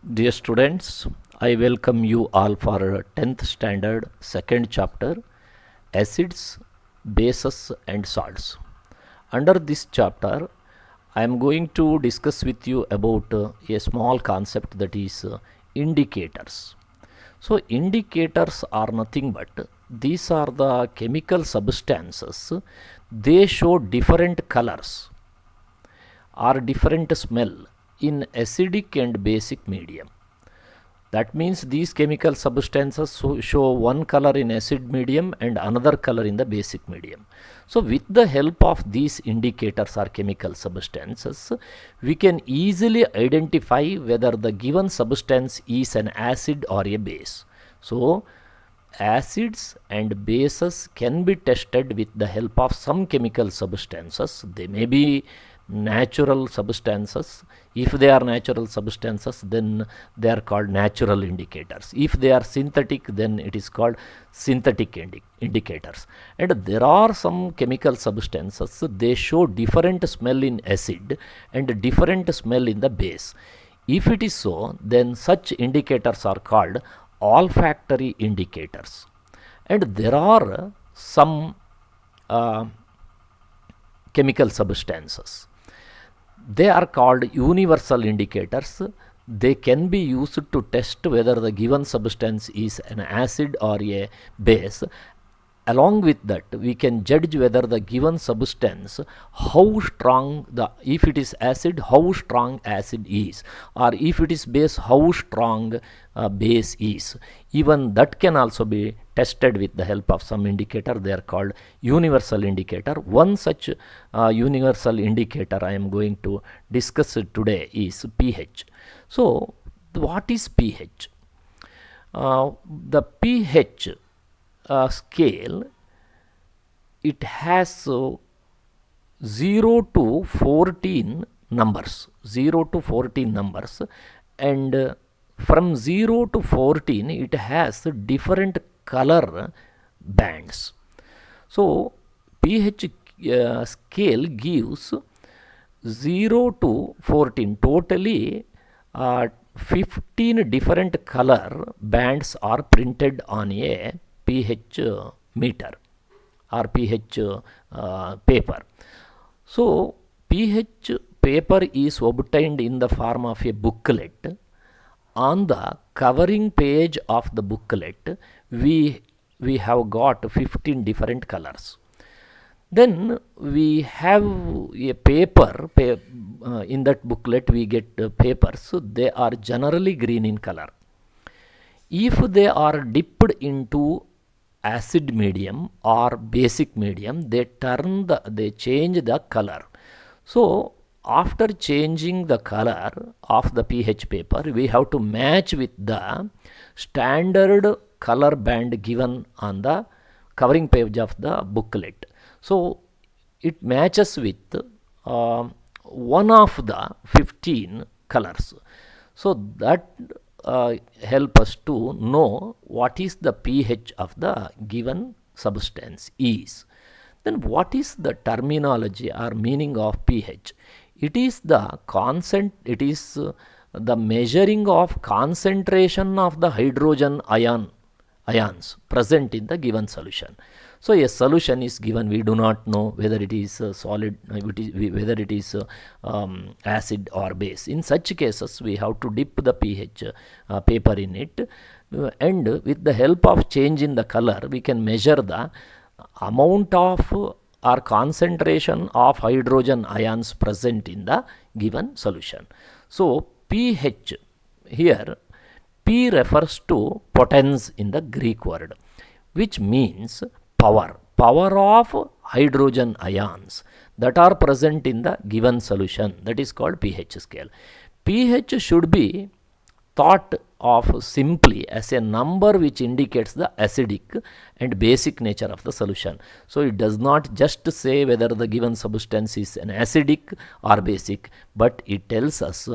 Dear students, I welcome you all for 10th standard second chapter Acids, Bases and Salts. Under this chapter, I am going to discuss with you about a small concept that is indicators. So, indicators are nothing but these are the chemical substances. They show different colors or different smell in acidic and basic medium. That means these chemical substances show one color in acid medium and another color in the basic medium. So with the help of these indicators or chemical substances, we can easily identify whether the given substance is an acid or a base. So acids and bases can be tested with the help of some chemical substances. They may be natural substances. If they are natural substances, then they are called natural indicators. If they are synthetic, then it is called synthetic indicators. And there are some chemical substances, they show different smell in acid and different smell in the base. If it is so, then such indicators are called olfactory indicators. And there are some chemical substances. They are called universal indicators. They can be used to test whether the given substance is an acid or a base. Along with that, we can judge whether the given substance, how strong if it is acid, how strong acid is, or if it is base, how strong base is. Even that can also be tested with the help of some indicator. They are called universal indicator. One such universal indicator I am going to discuss today is pH. So what is pH? The pH scale, it has 0 to 14 numbers, and from 0 to 14 it has different color bands. So pH scale gives 0 to 14, totally 15 different color bands are printed on a pH meter or pH paper. So pH paper is obtained in the form of a booklet. On the covering page of the booklet, we have got 15 different colors. Then we have a paper, in that booklet we get papers. So they are generally green in color. If they are dipped into acid medium or basic medium, they change the color. So after changing the color of the pH paper, we have to match with the standard color band given on the covering page of the booklet. So it matches with one of the 15 colors. So that help us to know what is the pH of the given substance is. Then what is the terminology or meaning of pH? It is the the measuring of concentration of the hydrogen ions present in the given solution. So a solution is given, we do not know whether it is solid, whether it is acid or base. In such cases, we have to dip the pH paper in it, and with the help of change in the color, we can measure the amount of or concentration of hydrogen ions present in the given solution. So pH here, P refers to potens in the Greek word, which means power of hydrogen ions that are present in the given solution. That is called pH scale. pH should be thought of simply as a number which indicates the acidic and basic nature of the solution. So it does not just say whether the given substance is an acidic or basic, but it tells us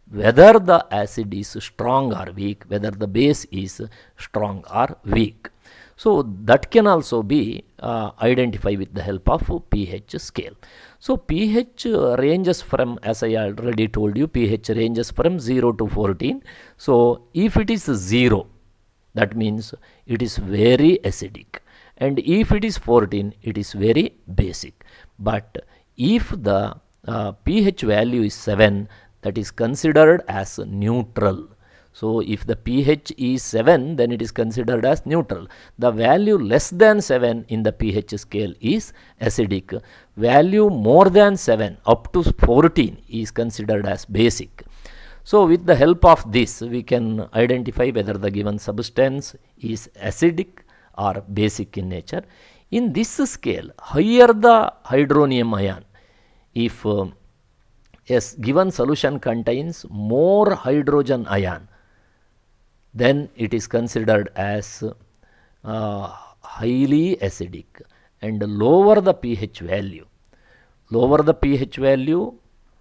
whether the acid is strong or weak, whether the base is strong or weak. So that can also be identified with the help of pH scale. So pH ranges from, as I already told you, pH ranges from 0 to 14. So if it is 0, that means it is very acidic, and if it is 14, it is very basic. But if the pH value is 7, that is considered as neutral. So if the pH is 7, then it is considered as neutral. The value less than 7 in the pH scale is acidic. Value more than 7 up to 14 is considered as basic. So with the help of this, we can identify whether the given substance is acidic or basic in nature. In this scale, higher the hydronium ion, if a given solution contains more hydrogen ion, then it is considered as highly acidic. And lower the pH value,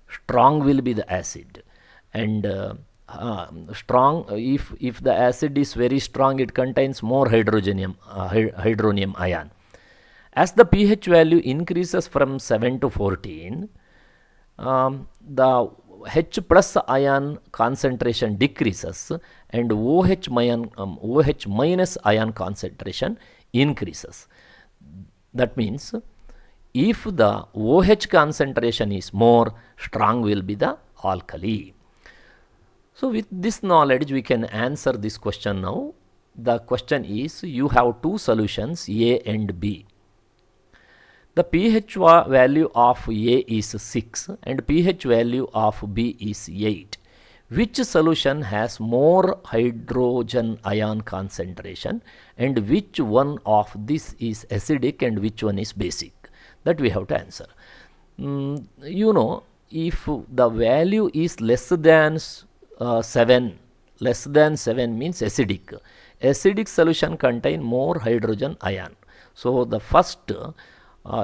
strong will be the acid. And strong, if the acid is very strong, it contains more hydronium ion. As the pH value increases from 7 to 14, the H plus ion concentration decreases, and OH minus ion concentration increases. That means if the OH concentration is more, strong will be the alkali. So with this knowledge, we can answer this question now. The question is, you have two solutions, A and B. The pH value of A is 6 and pH value of B is 8. Which solution has more hydrogen ion concentration, and which one of this is acidic and which one is basic? That we have to answer. If the value is less than 7 means acidic. Acidic solution contain more hydrogen ion. So the first,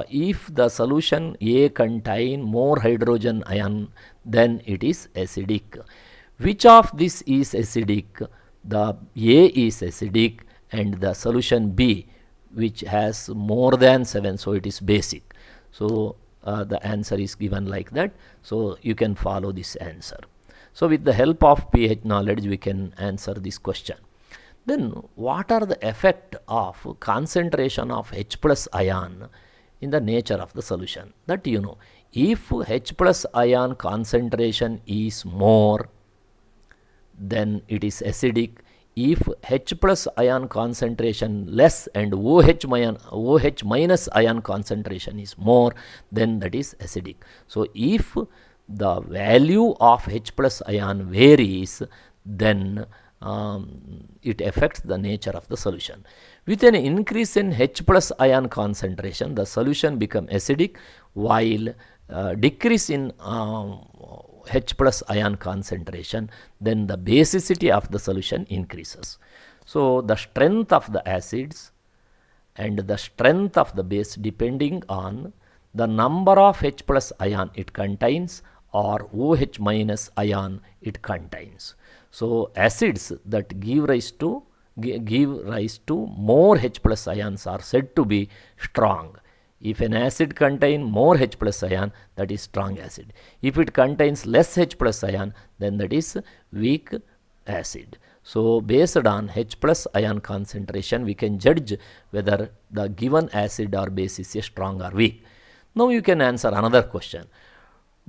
if the solution A contain more hydrogen ion, then it is acidic. Which of this is acidic? The A is acidic, and the solution B, which has more than 7, so it is basic. So the answer is given like that. So you can follow this answer. So with the help of pH knowledge, we can answer this question. Then what are the effect of concentration of H plus ion in the nature of the solution? That you know, if H plus ion concentration is more, then it is acidic. If H plus ion concentration less and OH minus ion concentration is more, then that is acidic. So if the value of H plus ion varies, then it affects the nature of the solution. With an increase in H plus ion concentration, the solution becomes acidic, while decrease in H plus ion concentration, then the basicity of the solution increases. So the strength of the acids and the strength of the base depending on the number of H plus ion it contains or OH minus ion it contains. So acids that give rise to more H plus ions are said to be strong. If an acid contains more H plus ion, that is strong acid. If it contains less H plus ion, then that is weak acid. So based on H plus ion concentration, we can judge whether the given acid or base is strong or weak. Now you can answer another question.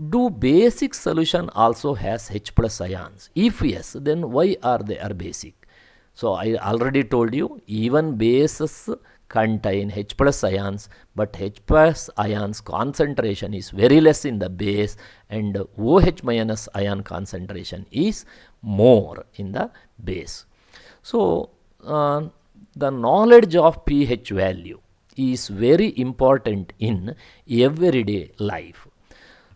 Do basic solution also has H plus ions? If yes, then why are they basic? So I already told you, even bases contain H plus ions, but H plus ions concentration is very less in the base, and OH minus ion concentration is more in the base. So the knowledge of pH value is very important in everyday life.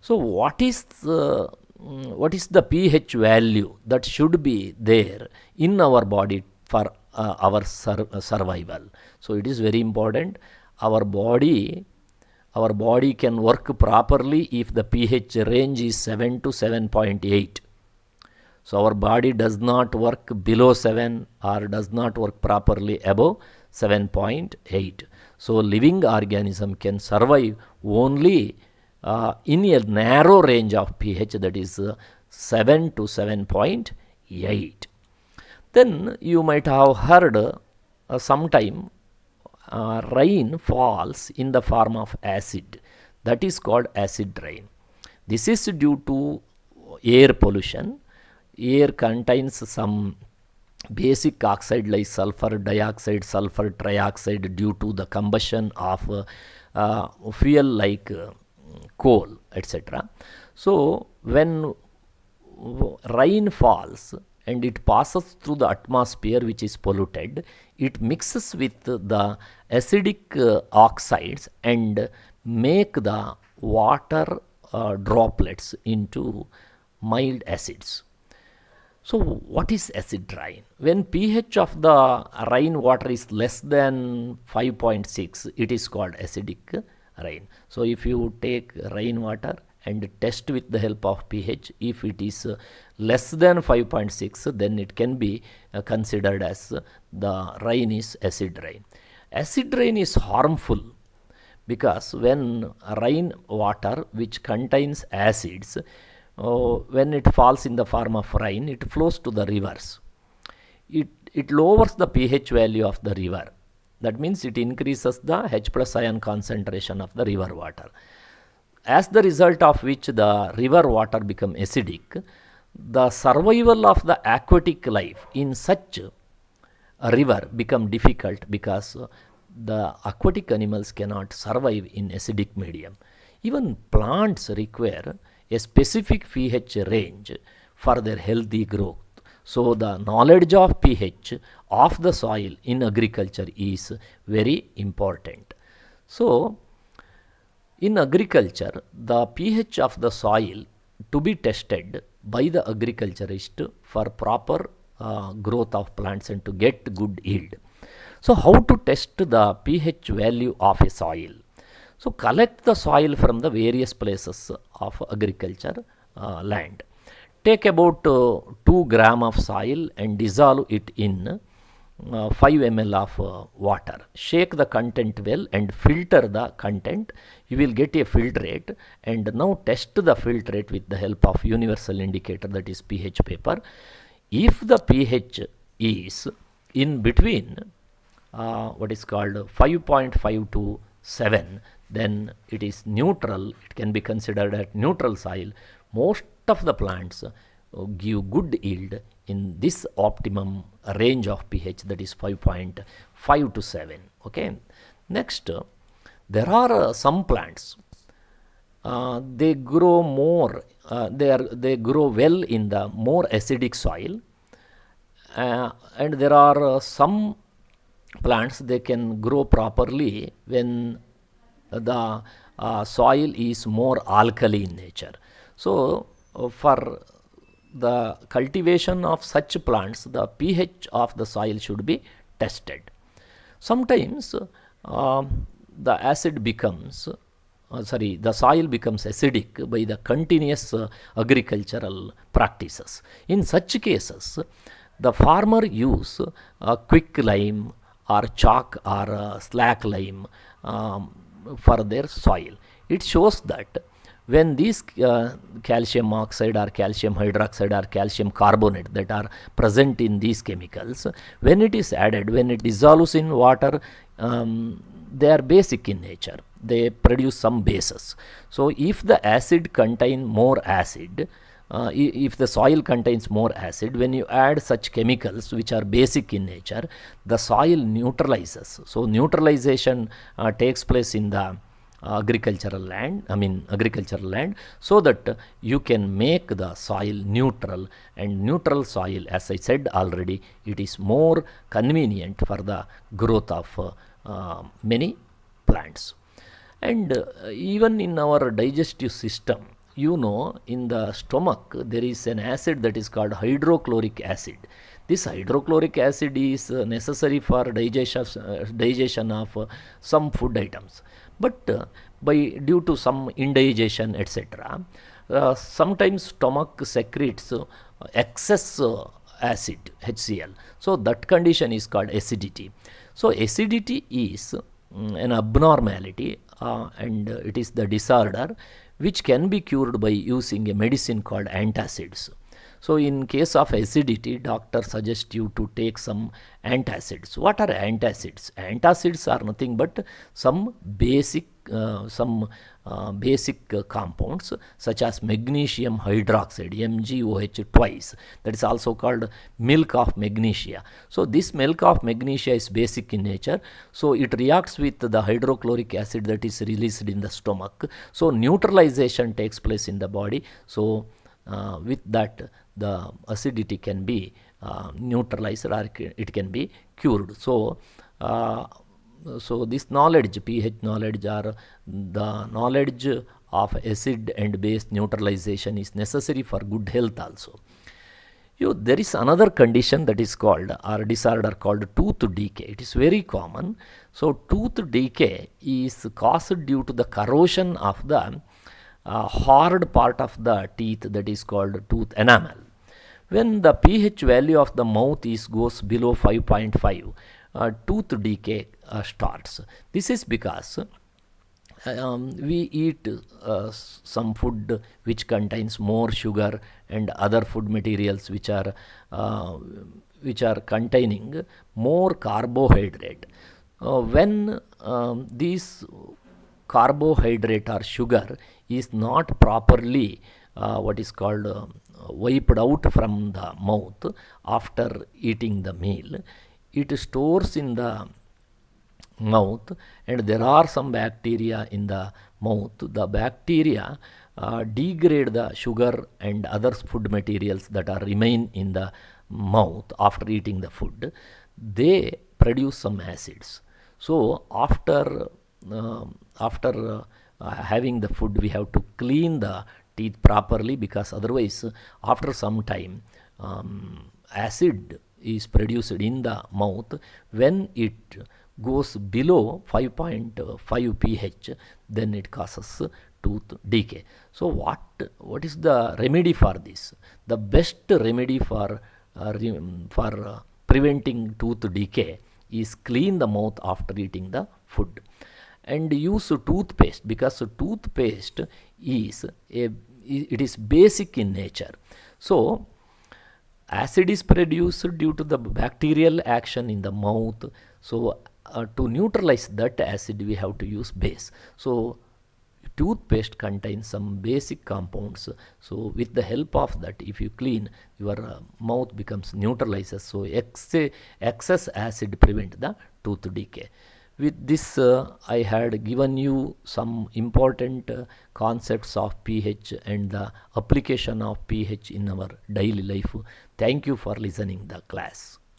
So what is the pH value that should be there in our body for our survival? So it is very important. Our body can work properly if the pH range is 7 to 7.8. So our body does not work below 7 or does not work properly above 7.8. So living organism can survive only in a narrow range of pH, that is 7 to 7.8. Then you might have heard sometime rain falls in the form of acid, that is called acid rain. This is due to air pollution. Air contains some basic oxide like sulfur dioxide, sulfur trioxide, due to the combustion of fuel like coal, etc. So when rain falls and it passes through the atmosphere which is polluted, it mixes with the acidic oxides and make the water droplets into mild acids. So what is acid rain? When pH of the rainwater is less than 5.6, it is called acidic rain. So if you take rainwater and test with the help of pH, if it is less than 5.6, then it can be considered as the rain is acid rain. Acid rain is harmful because when rainwater which contains acids, when it falls in the form of rain, it flows to the rivers. It lowers the pH value of the river. That means it increases the H plus ion concentration of the river water. As the result of which the river water become acidic, the survival of the aquatic life in such a river become difficult because the aquatic animals cannot survive in acidic medium. Even plants require a specific pH range for their healthy growth. So the knowledge of pH of the soil in agriculture is very important. So in agriculture, the pH of the soil to be tested by the agriculturist for proper growth of plants and to get good yield. So how to test the pH value of a soil? So collect the soil from the various places of agriculture land. Take about 2 gram of soil and dissolve it in 5 ml of water. Shake the content well and filter the content. You will get a filtrate, and now test the filtrate with the help of universal indicator, that is pH paper. If the pH is in between what is called 5.5 to 7, then it is neutral. It can be considered a neutral soil. Most of the plants give good yield in this optimum range of pH, that is 5.5 to 7. Okay. Next, there are some plants. They grow more. They grow well in the more acidic soil, and there are some plants they can grow properly when the soil is more alkali in nature. So for the cultivation of such plants, the pH of the soil should be tested. Sometimes the acid becomes the soil becomes acidic by the continuous agricultural practices. In such cases, the farmer use quick lime or chalk or slack lime for their soil. It shows that when these calcium oxide or calcium hydroxide or calcium carbonate that are present in these chemicals, when it is added, when it dissolves in water, they are basic in nature. They produce some bases. So if the acid contain more acid, if the soil contains more acid, when you add such chemicals which are basic in nature, the soil neutralizes. So neutralization takes place in the agricultural land, so that you can make the soil neutral, and neutral soil, as I said already, it is more convenient for the growth of many plants. And even in our digestive system, you know, in the stomach there is an acid that is called hydrochloric acid. This hydrochloric acid is necessary for digestion of some food items, but due to some indigestion, etc., sometimes stomach secretes excess acid, HCl. So that condition is called acidity. So acidity is an abnormality, and it is the disorder which can be cured by using a medicine called antacids. So in case of acidity, doctor suggests you to take some antacids. What are antacids? Antacids are nothing but some basic compounds such as magnesium hydroxide, MgOH twice, that is also called milk of magnesia. So this milk of magnesia is basic in nature, so it reacts with the hydrochloric acid that is released in the stomach. So neutralization takes place in the body. So with that, the acidity can be neutralized, or it can be cured. So this knowledge, pH knowledge, or the knowledge of acid and base neutralization is necessary for good health also. There is another condition that is called, or disorder called, tooth decay. It is very common. So tooth decay is caused due to the corrosion of the hard part of the teeth, that is called tooth enamel. When the pH value of the mouth goes below 5.5, tooth decay starts. This is because we eat some food which contains more sugar and other food materials which are containing more carbohydrate. When these carbohydrate or sugar is not properly what is called wiped out from the mouth after eating the meal, it stores in the mouth, and there are some bacteria in the mouth. The bacteria degrade the sugar and other food materials that are remain in the mouth after eating the food. They produce some acids. So after having the food, we have to clean the teeth properly, because otherwise after some time acid is produced in the mouth. When it goes below 5.5 pH, then it causes tooth decay. So what is the remedy for this? The best remedy for preventing tooth decay is clean the mouth after eating the food, and use toothpaste, because toothpaste is basic in nature. So acid is produced due to the bacterial action in the mouth. So to neutralize that acid, we have to use base. So toothpaste contains some basic compounds. So with the help of that, if you clean, your mouth becomes neutralizes. So excess acid prevent the tooth decay. With this, I had given you some important concepts of pH and the application of pH in our daily life. Thank you for listening the class.